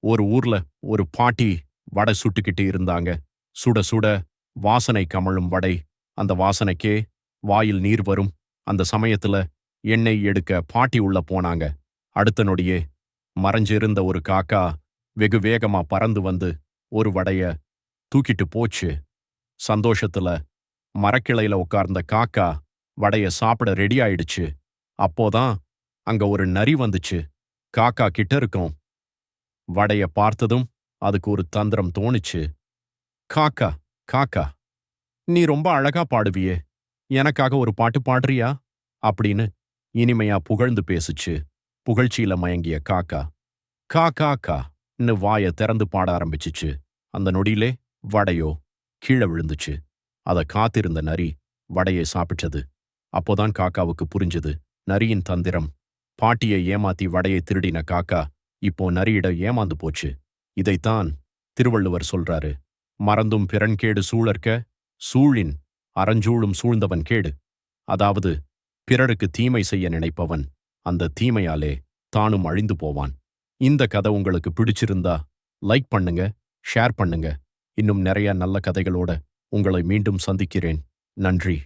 ஒரு ஊர்ல ஒரு பாட்டி வடை சுட்டுக்கிட்டு இருந்தாங்க. சுட சுட வாசனை கமழும் வடை. அந்த வாசனைக்கே வாயில் நீர் வரும். அந்த சமயத்துல எண்ணெய் எடுக்க பாட்டி உள்ள போனாங்க. அடுத்த நொடியே மறைஞ்சிருந்த ஒரு காக்கா வெகு வேகமா பறந்து வந்து ஒரு வடைய தூக்கிட்டு போச்சு. சந்தோஷத்துல மரக்கிளையில உட்கார்ந்த காக்கா வடைய சாப்பிட ரெடி ஆயிடுச்சு. அப்போதான் அங்க ஒரு நரி வந்துச்சு. காக்கா கிட்ட இருக்கும் வடைய பார்த்ததும் அதுக்கு ஒரு தந்திரம் தோணுச்சு. காக்கா, காக்கா, நீ ரொம்ப அழகா பாடுவியே, எனக்காக ஒரு பாட்டு பாடுறியா அப்படின்னு இனிமையா புகழ்ந்து பேசுச்சு. புகழ்ச்சியில மயங்கிய காக்கா கா கா கான்னு வாய திறந்து பாட ஆரம்பிச்சுச்சு. அந்த நொடியிலே வடையோ கீழே விழுந்துச்சு. அத காத்திருந்த நரி வடையை சாப்பிட்டது. அப்போதான் காக்காவுக்கு புரிஞ்சது நரியின் தந்திரம். பாட்டியை ஏமாத்தி வடையை திருடின காக்கா இப்போ நரியிட ஏமாந்து போச்சு. இதைத்தான் திருவள்ளுவர் சொல்றாரு. மறந்தும் பிறன்கேடு சூழற்க சூழின் அறஞ்சூழும் சூழ்ந்தவன் கேடு. அதாவது பிறருக்கு தீமை செய்ய நினைப்பவன் அந்த தீமையாலே தானும் அழிந்து போவான். இந்த கதை உங்களுக்கு பிடிச்சிருந்தா லைக் பண்ணுங்க, ஷேர் பண்ணுங்க. இன்னும் நிறைய நல்ல கதைகளோட உங்களை மீண்டும் சந்திக்கிறேன். நன்றி.